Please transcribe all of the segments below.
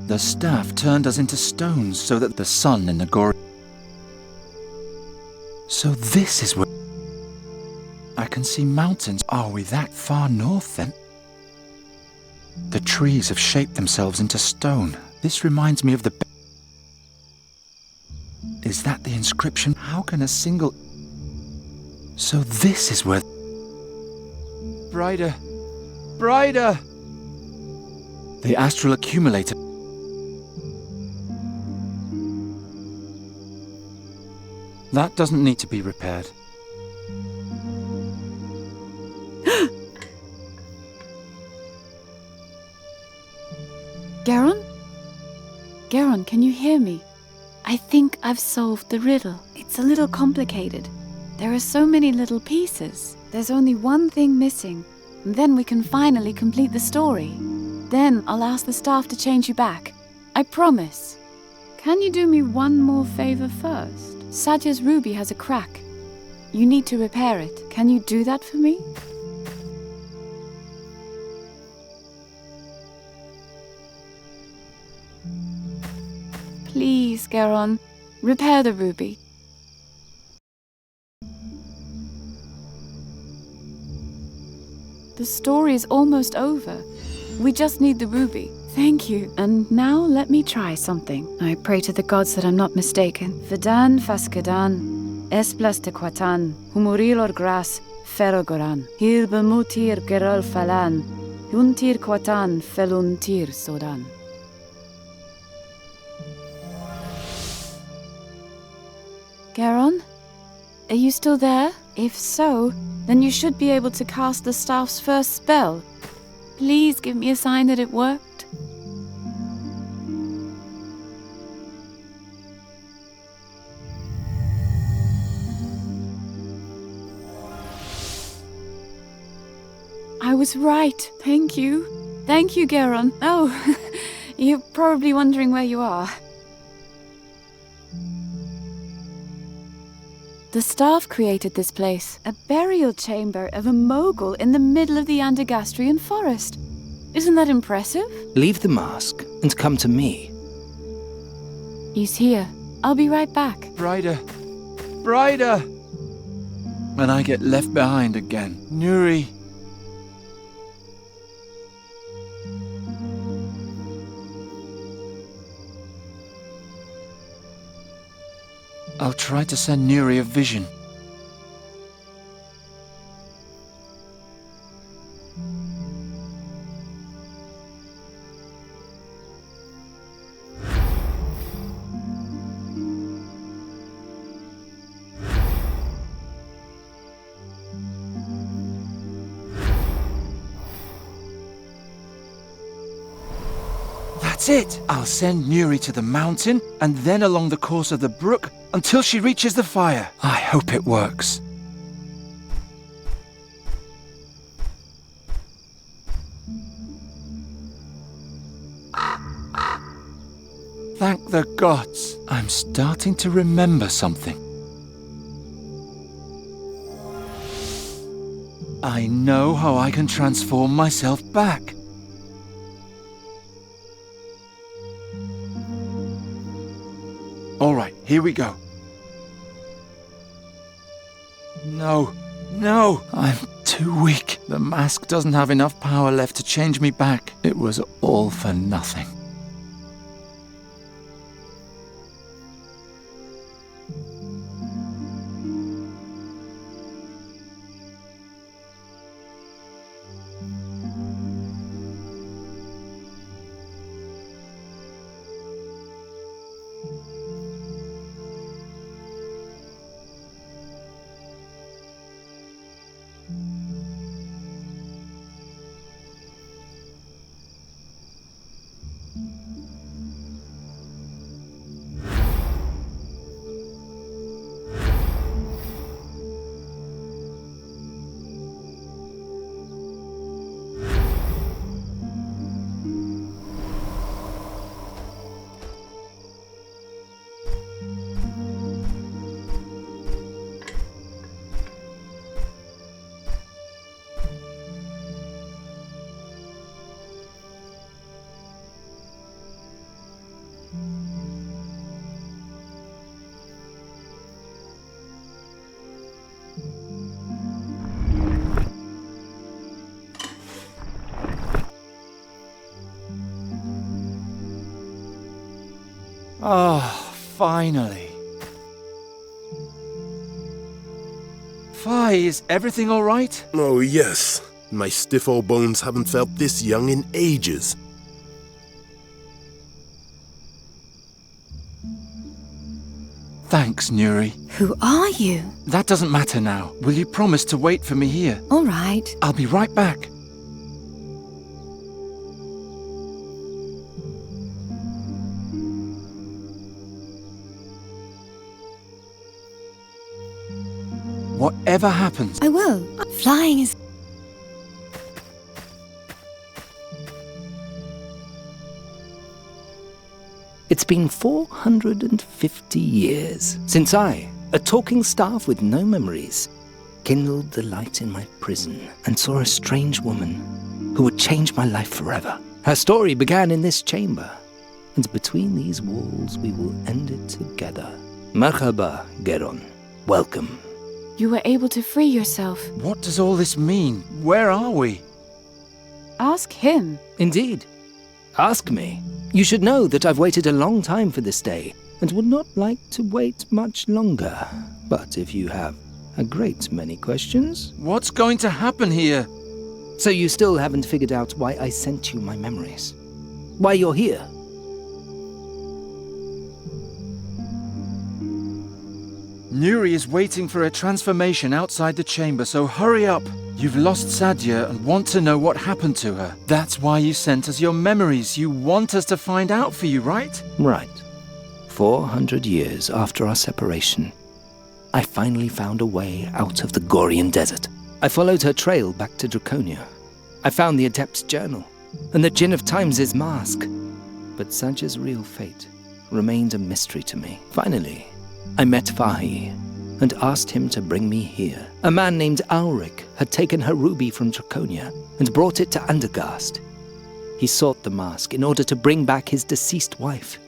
The staff turned us into stones so that the sun in the gory... So this is where... I can see mountains. Are we that far north then? The trees have shaped themselves into stone. This reminds me of the... Is that the inscription? How can a single... So this is where... Brighter! Brighter! The astral accumulator... That doesn't need to be repaired. Garon? Garon, can you hear me? I think I've solved the riddle. It's a little complicated. There are so many little pieces. There's only one thing missing. And then we can finally complete the story. Then I'll ask the staff to change you back. I promise. Can you do me one more favor first? Satya's ruby has a crack. You need to repair it. Can you do that for me? Please, Garon, repair the ruby. The story is almost over. We just need the ruby. Thank you. And now let me try something. I pray to the gods that I'm not mistaken. Vedan faskedan, esplas tequatan, humurilor gras, ferogoran, hilbemutir gerol falan, yuntir quatan feluntir sodan. Garon? Are you still there? If so, then you should be able to cast the staff's first spell. Please give me a sign that it worked. I was right. Thank you. Thank you, Garon. Oh, you're probably wondering where you are. The staff created this place, a burial chamber of a mogul in the middle of the Andergastrian forest. Isn't that impressive? Leave the mask and come to me. He's here. I'll be right back. Brighter! Brighter! And I get left behind again. Nuri! I'll try to send Nuri a vision. That's it! I'll send Nuri to the mountain, and then along the course of the brook, until she reaches the fire. I hope it works. Thank the gods. I'm starting to remember something. I know how I can transform myself back. All right, here we go. No, I'm too weak. The mask doesn't have enough power left to change me back. It was all for nothing. Oh, finally. Fahi, is everything all right? Oh, yes. My stiff old bones haven't felt this young in ages. Thanks, Nuri. Who are you? That doesn't matter now. Will you promise to wait for me here? All right. I'll be right back. Whatever happens, I will. Flying is... It's been 450 years since I, a talking staff with no memories, kindled the light in my prison and saw a strange woman who would change my life forever. Her story began in this chamber, and between these walls we will end it together. Marhaba, Geron. Welcome. You were able to free yourself. what does all this mean? Where are we? Ask him. Indeed. Ask me. You should know that I've waited a long time for this day, and would not like to wait much longer. But if you have a great many questions... What's going to happen here? So you still haven't figured out why I sent you my memories? Why you're here? Nuri is waiting for a transformation outside the chamber, so hurry up. You've lost Sadia and want to know what happened to her. That's why you sent us your memories. You want us to find out for you, right? Right. 400 years after our separation, I finally found a way out of the Gorian desert. I followed her trail back to Draconia. I found the Adept's journal and the Djinn of Times' mask. But Sadia's real fate remained a mystery to me. Finally, I met Fahi and asked him to bring me here. A man named Ulrich had taken her ruby from Draconia and brought it to Andergast. He sought the mask in order to bring back his deceased wife,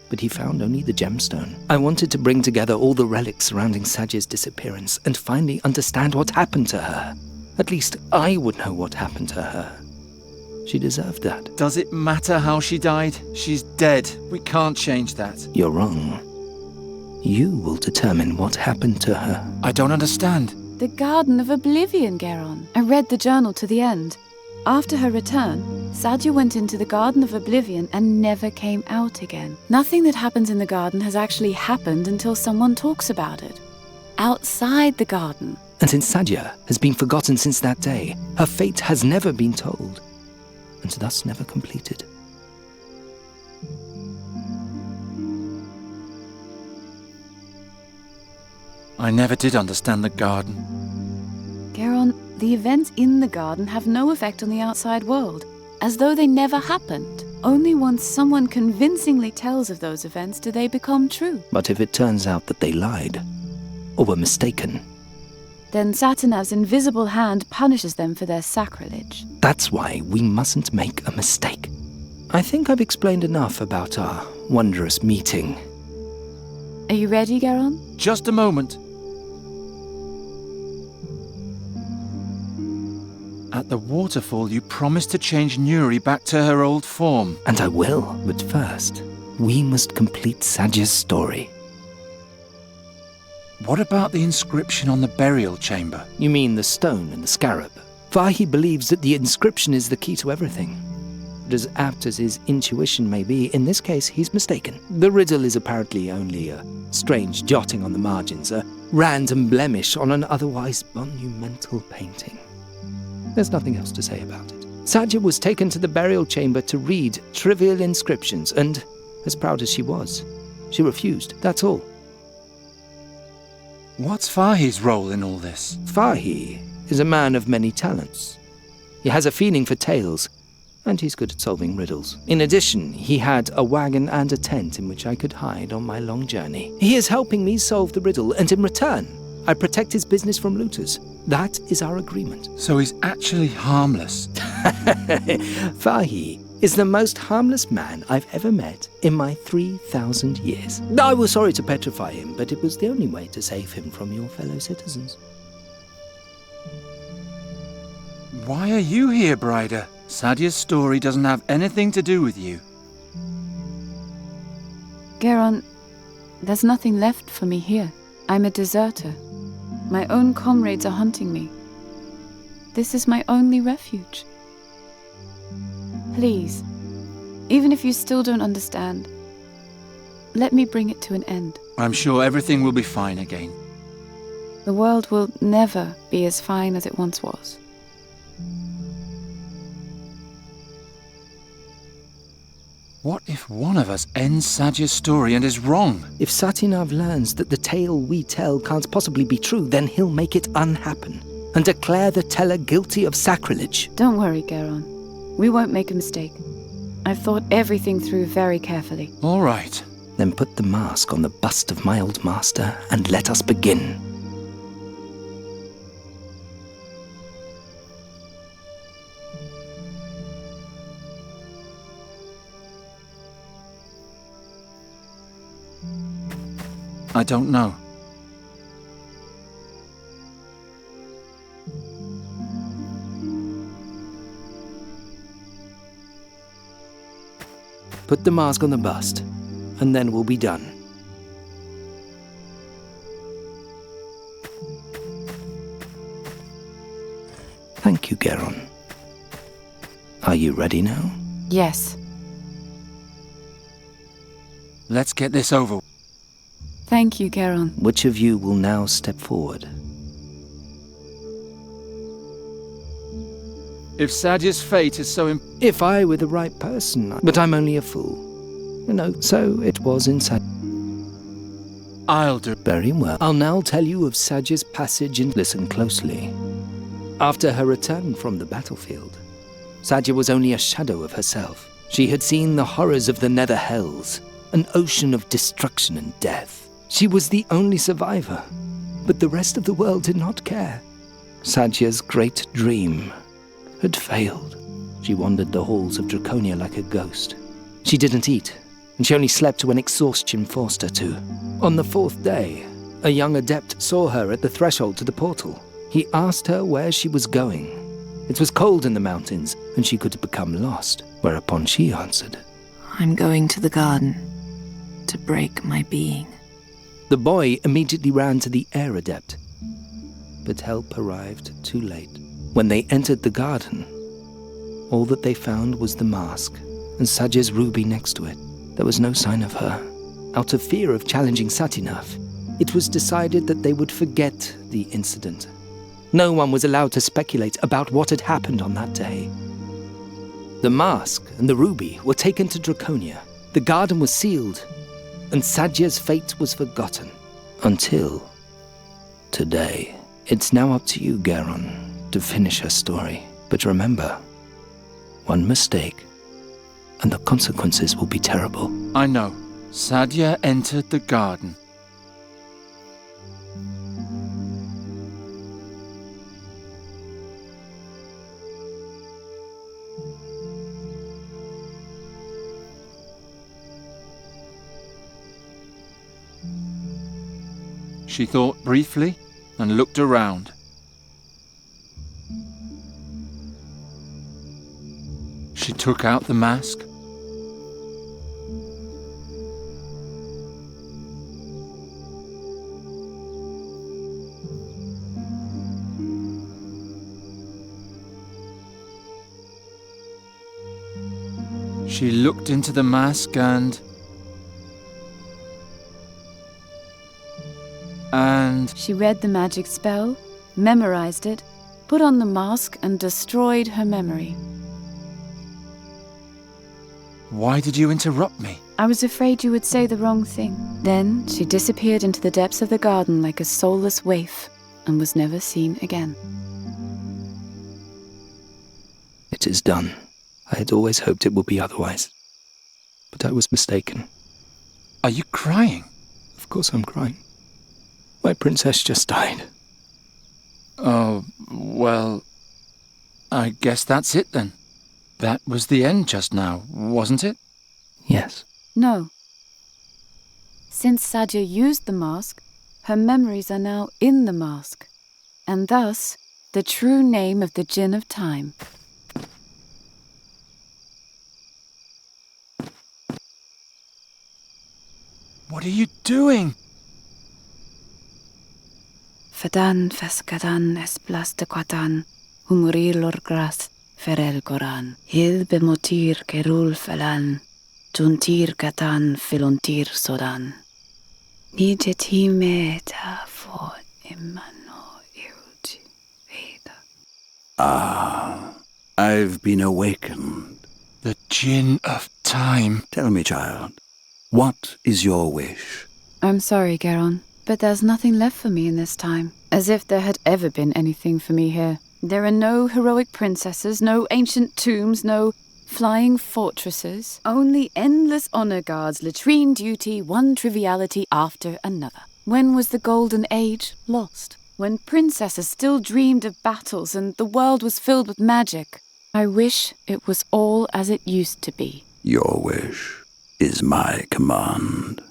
but he found only the gemstone. I wanted to bring together all the relics surrounding Sadia's disappearance and finally understand what happened to her. At least I would know what happened to her. She deserved that. Does it matter how she died? She's dead. We can't change that. You're wrong. You will determine what happened to her. I don't understand. The Garden of Oblivion, Geron. I read the journal to the end. After her return, Sadia went into the Garden of Oblivion and never came out again. Nothing that happens in the garden has actually happened until someone talks about it. Outside the garden. And since Sadia has been forgotten since that day, her fate has never been told, and thus never completed. I never did understand the garden. Geron, the events in the garden have no effect on the outside world, as though they never happened. Only once someone convincingly tells of those events do they become true. But if it turns out that they lied, or were mistaken, Then Satanav's invisible hand punishes them for their sacrilege. that's why we mustn't make a mistake. I think I've explained enough about our wondrous meeting. Are you ready, Geron? Just a moment. At the waterfall, you promised to change Nuri back to her old form. And I will, but first, we must complete Sadia's story. What about the inscription on the burial chamber? You mean the stone and the scarab? Fahi believes that the inscription is the key to everything. But as apt as his intuition may be, in this case he's mistaken. The riddle is apparently only a strange jotting on the margins, a random blemish on an otherwise monumental painting. There's nothing else to say about it. Sadia was taken to the burial chamber to read trivial inscriptions, and, as proud as she was, she refused, that's all. What's Fahi's role in all this? Fahi is a man of many talents. He has a feeling for tales, and he's good at solving riddles. In addition, he had a wagon and a tent in which I could hide on my long journey. He is helping me solve the riddle, and in return, I protect his business from looters. That is our agreement. So he's actually harmless. Fahi is the most harmless man I've ever met in my 3,000 years. I was sorry to petrify him, but it was the only way to save him from your fellow citizens. Why are you here, Brider? Sadia's story doesn't have anything to do with you. Geron, there's nothing left for me here. I'm a deserter. My own comrades are hunting me. This is my only refuge. Please, even if you still don't understand, let me bring it to an end. I'm sure everything will be fine again. The world will never be as fine as it once was. What if one of us ends Sadya's story and is wrong? If Satinav learns that the tale we tell can't possibly be true, then he'll make it unhappen and declare the teller guilty of sacrilege. Don't worry, Geron. We won't make a mistake. I've thought everything through very carefully. All right. Then put the mask on the bust of my old master and let us begin. I don't know. Put the mask on the bust, and then we'll be done. Thank you, Geron. Are you ready now? Yes. Let's get this over. Thank you, Geron. Which of you will now step forward? If Sadya's fate is so If I were the right person, but I'm only a fool. No, so it was inside. I'll do. Very well. I'll now tell you of Sadya's passage and listen closely. After her return from the battlefield, Sadya was only a shadow of herself. She had seen the horrors of the nether hells, an ocean of destruction and death. She was the only survivor, but the rest of the world did not care. Sadya's great dream had failed. She wandered the halls of Draconia like a ghost. She didn't eat, and she only slept when exhaustion forced her to. On the fourth day, a young adept saw her at the threshold to the portal. He asked her where she was going. It was cold in the mountains, and she could become lost, whereupon she answered, I'm going to the garden to break my being. The boy immediately ran to the air adept, but help arrived too late. When they entered the garden, all that they found was the mask and Sadya's ruby next to it. There was no sign of her. Out of fear of challenging Satinav, it was decided that they would forget the incident. No one was allowed to speculate about what had happened on that day. The mask and the ruby were taken to Draconia. The garden was sealed, and Sadya's fate was forgotten. Until today. It's now up to you, Geron, to finish her story. But remember, one mistake, and the consequences will be terrible. I know. Sadya entered the garden. She thought briefly and looked around. She took out the mask. She looked into the mask and She read the magic spell, memorized it, put on the mask, and destroyed her memory. Why did you interrupt me? I was afraid you would say the wrong thing. Then she disappeared into the depths of the garden like a soulless waif and was never seen again. It is done. I had always hoped it would be otherwise. But I was mistaken. Are you crying? Of course I'm crying. My princess just died. Oh, well, I guess that's it then. That was the end just now, wasn't it? Yes. No. Since Sadya used the mask, her memories are now in the mask, and thus the true name of the Djinn of Time. What are you doing? Fadan fescadan esplas de quatan, humurir lorgras, ferel goran, hil bemotir kerul felan, juntir katan filontir sodan. Ni jetime ta for imano iruti veda. I've been awakened. The Djinn of Time. Tell me, child, what is your wish? I'm sorry, Geron, but there's nothing left for me in this time. As if there had ever been anything for me here. There are no heroic princesses, no ancient tombs, no flying fortresses. Only endless honor guards, latrine duty, one triviality after another. When was the golden age lost? When princesses still dreamed of battles and the world was filled with magic. I wish it was all as it used to be. Your wish is my command.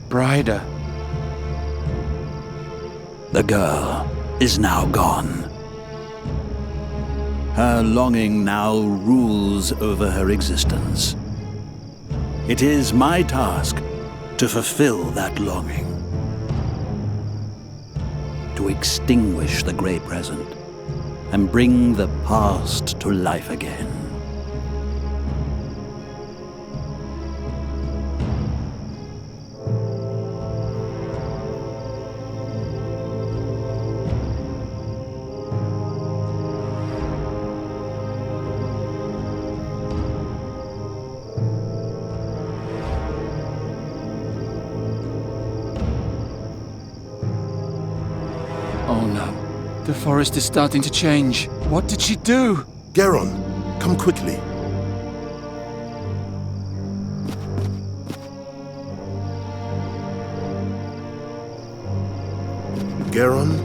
Brida. The girl is now gone. Her longing now rules over her existence. It is my task to fulfill that longing. To extinguish the grey present and bring the past to life again. Oh no. The forest is starting to change. What did she do? Geron, come quickly. Geron,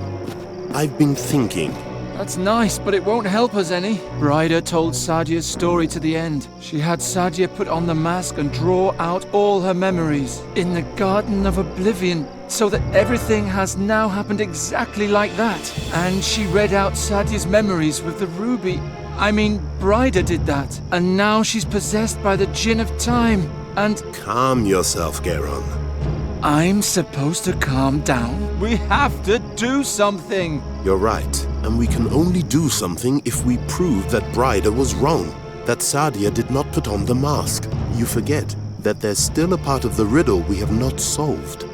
I've been thinking. That's nice, but it won't help us any. Brida told Sadia's story to the end. She had Sadia put on the mask and draw out all her memories in the Garden of Oblivion, so that everything has now happened exactly like that. And she read out Sadia's memories with the ruby. I mean, Brida did that. And now she's possessed by the Djinn of Time. And Calm yourself, Geron. I'm supposed to calm down? We have to do something. You're right, and we can only do something if we prove that Brida was wrong, that Sadia did not put on the mask. You forget that there's still a part of the riddle we have not solved.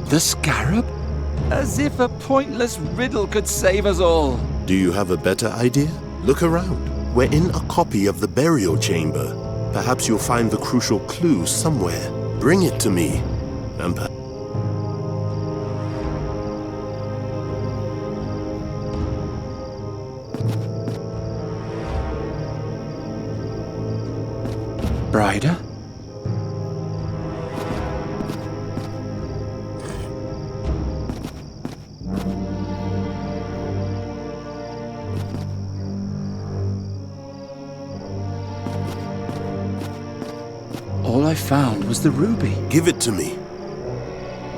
The scarab? As if a pointless riddle could save us all. Do you have a better idea? Look around. We're in a copy of the burial chamber. Perhaps you'll find the crucial clue somewhere. Bring it to me. And Brida? All I found was the ruby. give it to me.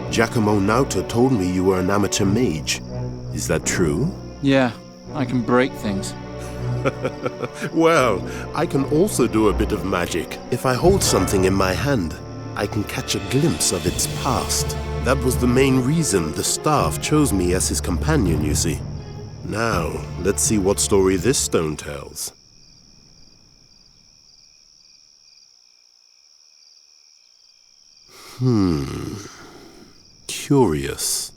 Giacomo Nauta told me you were an amateur mage. Is that true? Yeah, I can break things. Well, I can also do a bit of magic. If I hold something in my hand, I can catch a glimpse of its past. That was the main reason the staff chose me as his companion, you see. Now, let's see what story this stone tells. Curious.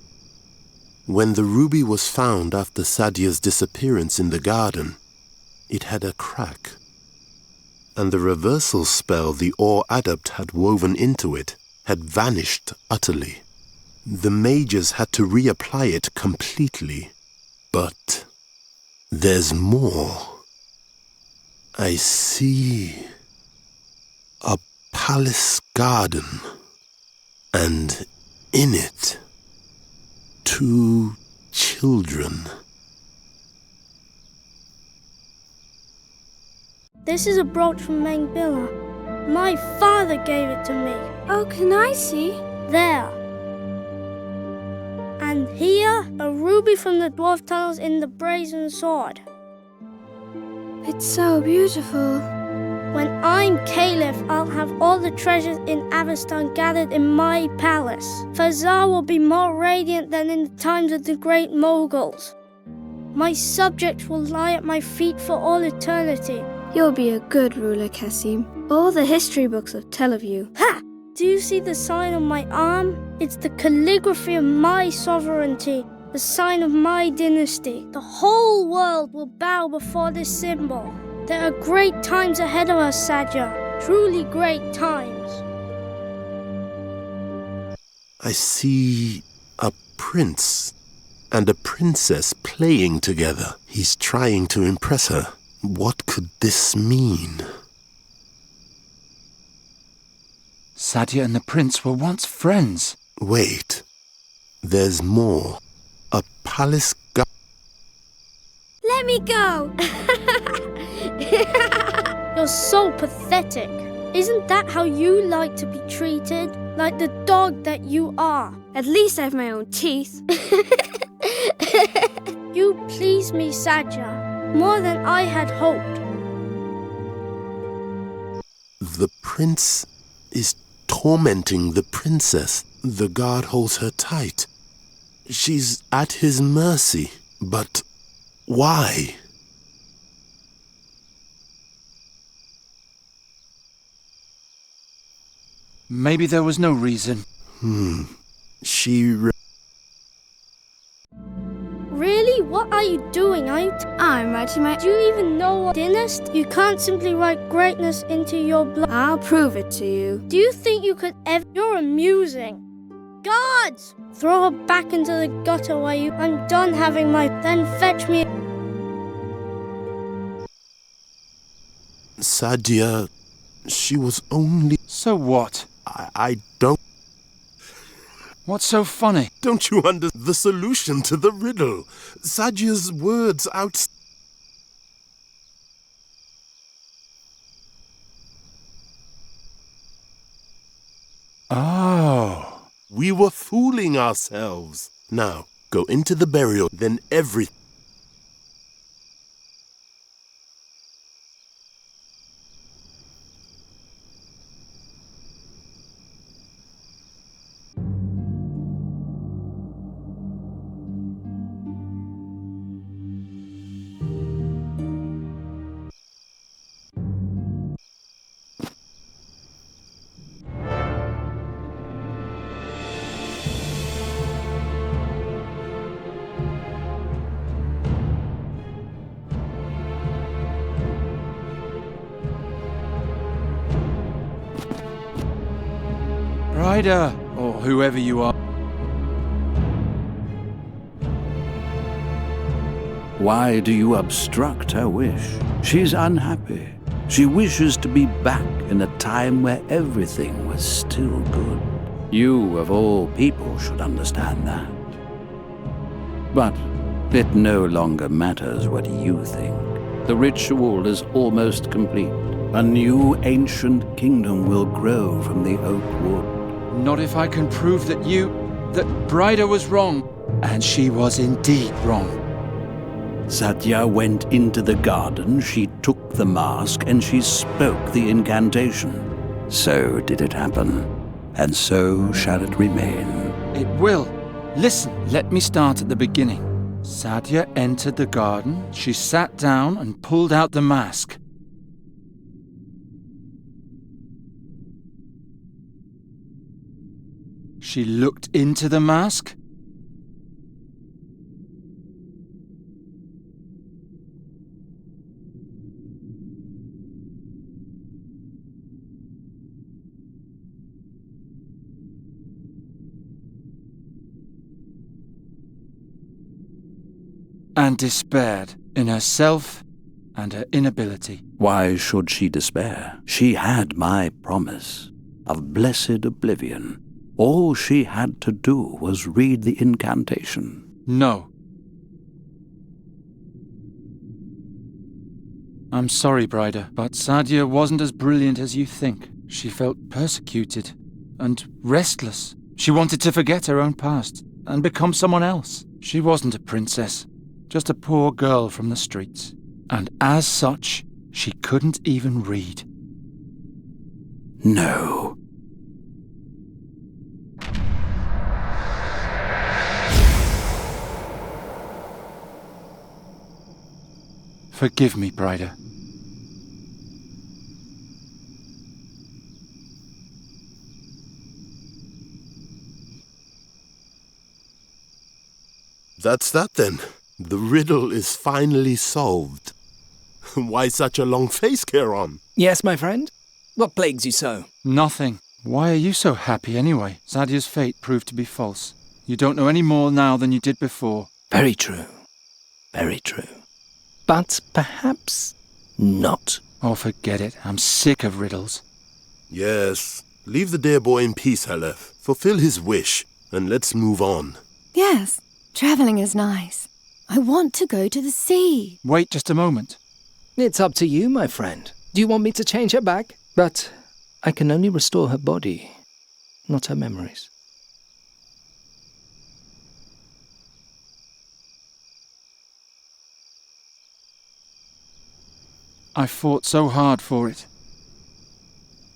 When the ruby was found after Sadia's disappearance in the garden, it had a crack, and the reversal spell the Ore Adept had woven into it had vanished utterly. The mages had to reapply it completely. But there's more. I see a palace garden, and in it, 2 children. This is a brooch from Mengbilla. My father gave it to me. Oh, can I see? There. And here, a ruby from the dwarf tunnels in the brazen sword. It's so beautiful. When I'm Caliph, I'll have all the treasures in Avestan gathered in my palace. Fazar will be more radiant than in the times of the great Moguls. My subjects will lie at my feet for all eternity. You'll be a good ruler, Cassim. All the history books will tell of you. Ha! Do you see the sign on my arm? It's the calligraphy of my sovereignty, the sign of my dynasty. The whole world will bow before this symbol. There are great times ahead of us, Sadja. Truly great times. I see a prince and a princess playing together. He's trying to impress her. What could this mean? Sadja and the prince were once friends. Wait. There's more. A palace Let me go! You're so pathetic. Isn't that how you like to be treated? Like the dog that you are. At least I have my own teeth. You please me, Sadja, more than I had hoped. The prince is tormenting the princess. The guard holds her tight. She's at his mercy. But why? Maybe there was no reason. Really? What are you doing? I'm writing my... Do you even know what dynasty? You can't simply write greatness into your blood. I'll prove it to you. Do you think you could ever... You're amusing. Guards! Throw her back into the gutter where you... I'm done having my... Then fetch me... Sadja, she was only... So what? I don't... What's so funny? Don't you understand the solution to the riddle? Sadja's words out... Oh. We were fooling ourselves. Now, go into the burial, then everything... Ryder, or whoever you are. Why do you obstruct her wish? She's unhappy. She wishes to be back in a time where everything was still good. You, of all people, should understand that. But it no longer matters what you think. The ritual is almost complete. A new ancient kingdom will grow from the oak wood. Not if I can prove that Bryda was wrong. And she was indeed wrong. Sadja went into the garden, she took the mask, and she spoke the incantation. So did it happen, and so shall it remain. It will. Listen, let me start at the beginning. Sadja entered the garden, she sat down and pulled out the mask. She looked into the mask. And despaired in herself and her inability. Why should she despair? She had my promise of blessed oblivion. All she had to do was read the incantation. No. I'm sorry, Bryda, but Sadja wasn't as brilliant as you think. She felt persecuted and restless. She wanted to forget her own past and become someone else. She wasn't a princess, just a poor girl from the streets. And as such, she couldn't even read. No. Forgive me, Bryder. That's that then. The riddle is finally solved. Why such a long face, Charon? Yes, my friend? What plagues you so? Nothing. Why are you so happy anyway? Sadia's fate proved to be false. You don't know any more now than you did before. Very true. Very true. But perhaps not. Oh, forget it. I'm sick of riddles. Yes. Leave the dear boy in peace, Haleth. Fulfill his wish, and let's move on. Yes, travelling is nice. I want to go to the sea. Wait just a moment. It's up to you, my friend. Do you want me to change her back? But I can only restore her body, not her memories. I fought so hard for it.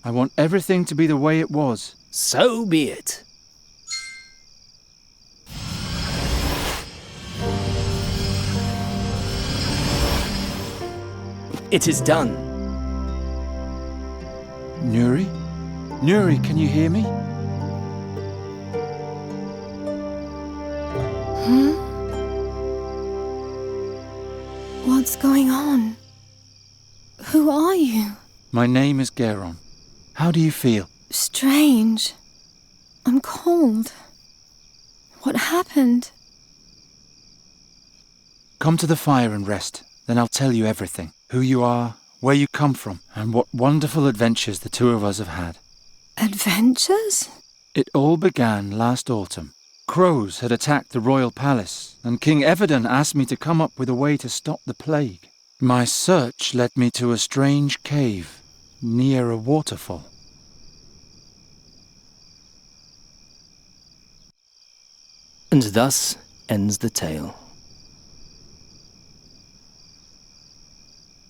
I want everything to be the way it was. So be it. It is done. Nuri? Nuri, can you hear me? What's going on? Who are you? My name is Charon. How do you feel? Strange. I'm cold. What happened? Come to the fire and rest. Then I'll tell you everything. Who you are, where you come from, and what wonderful adventures the two of us have had. Adventures? It all began last autumn. Crows had attacked the royal palace, and King Everdon asked me to come up with a way to stop the plague. My search led me to a strange cave near a waterfall. And thus ends the tale.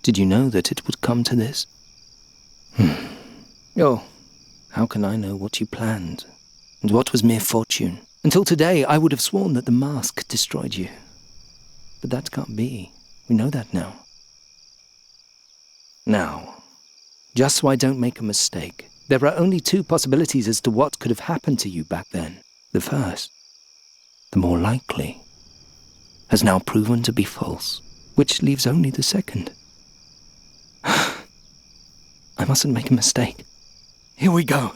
Did you know that it would come to this? Oh, how can I know what you planned, and what was mere fortune? Until today, I would have sworn that the mask destroyed you. But that can't be. We know that now. Now, just so I don't make a mistake, there are only two possibilities as to what could have happened to you back then. The first, the more likely, has now proven to be false, which leaves only the second. I mustn't make a mistake. Here we go.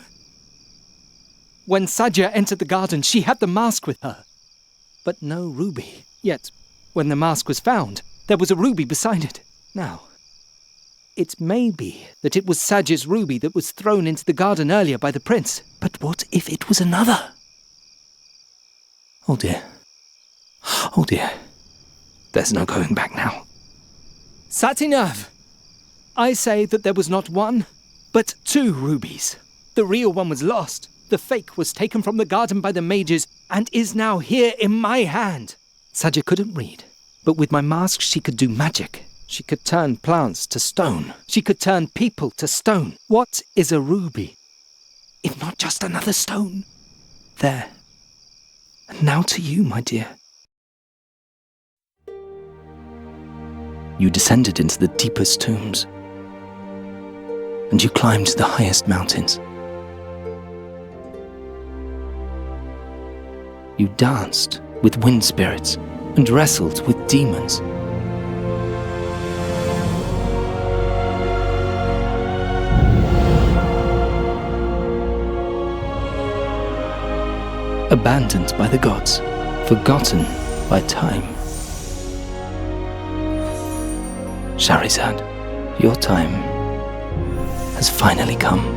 When Sadia entered the garden, she had the mask with her, but no ruby. Yet, when the mask was found, there was a ruby beside it. Now, it may be that it was Sadia's ruby that was thrown into the garden earlier by the prince. But what if it was another? Oh dear. Oh dear. There's no going back now. Satinov! I say that there was not one, but two rubies. The real one was lost. The fake was taken from the garden by the mages and is now here in my hand. Sadia couldn't read, but with my mask she could do magic. She could turn plants to stone. She could turn people to stone. What is a ruby, if not just another stone? There. And now to you, my dear. You descended into the deepest tombs, and you climbed the highest mountains. You danced with wind spirits and wrestled with demons. Abandoned by the gods, forgotten by time. Shahrazad, your time has finally come.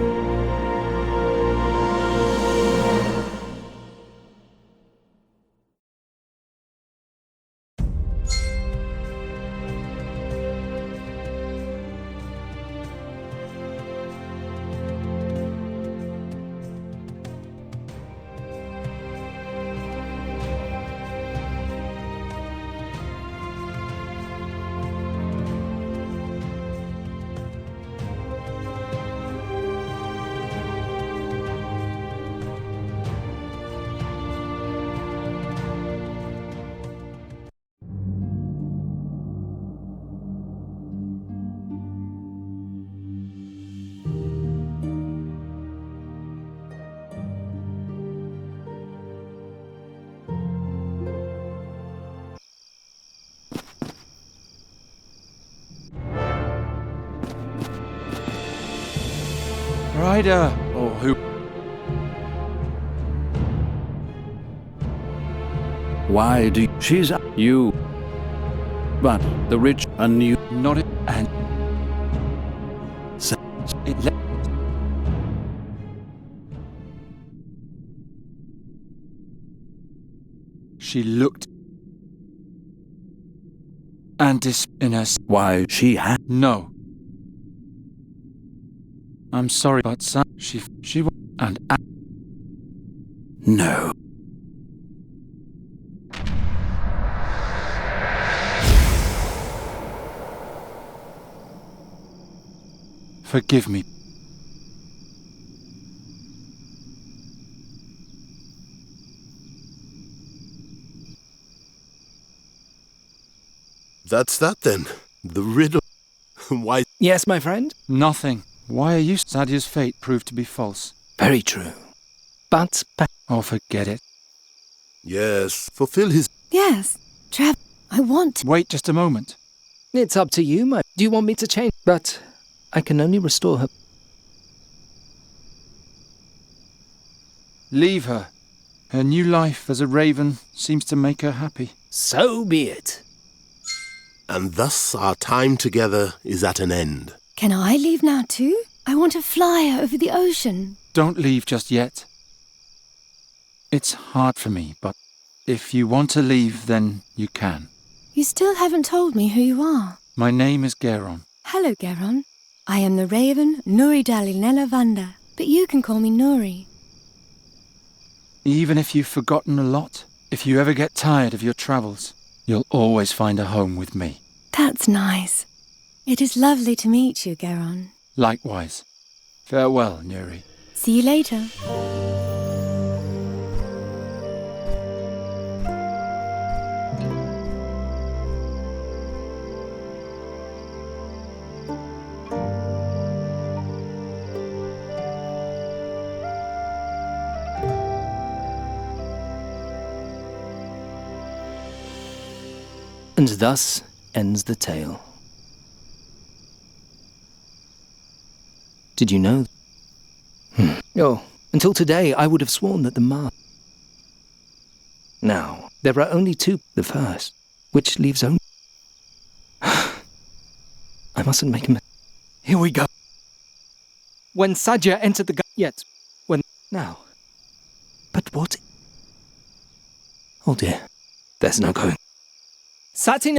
Prida, or who? Why do she's you? But the rich and new. Not it, and it She looked and in her. Why she had No. I'm sorry, but she and no. forgive me. That's that then. The riddle. Why? Yes, my friend? Nothing. Why are you? Sadia's fate proved to be false. Very true. But Oh, forget it. Yes, fulfill his. Yes, I want to. Wait just a moment. it's up to you, my. Do you want me to change? But I can only restore her. Leave her. Her new life as a raven seems to make her happy. So be it. And thus our time together is at an end. Can I leave now too? I want to fly over the ocean. Don't leave just yet. It's hard for me, but if you want to leave, then you can. You still haven't told me who you are. My name is Geron. Hello, Geron. I am the raven Nuri Dalinella Vanda, but you can call me Nuri. Even if you've forgotten a lot, if you ever get tired of your travels, you'll always find a home with me. That's nice. It is lovely to meet you, Geron. Likewise. Farewell, Nuri. See you later. And thus ends the tale. Did you know? Oh, until today I would have sworn that the mast. Now, there are only two, the first, which leaves only. I mustn't make a mistake. Here we go. When Sadia entered the yet, when now. But what? Oh dear, there's no going. Satin,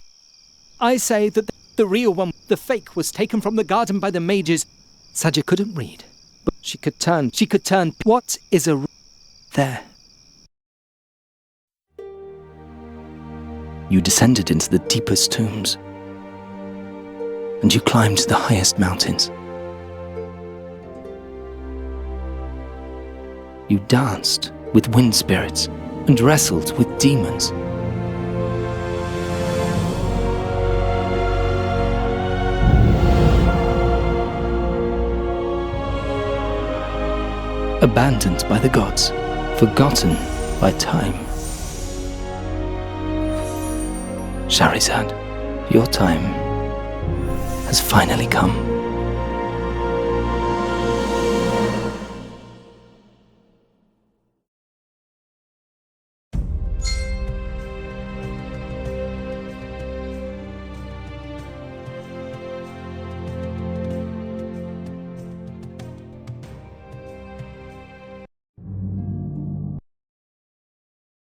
I say that the real one, the fake, was taken from the garden by the mages. Sadia couldn't read, but she could turn. What is a... There. You descended into the deepest tombs, and you climbed the highest mountains. You danced with wind spirits and wrestled with demons. Abandoned by the gods, forgotten by time. Shahrazad, your time has finally come.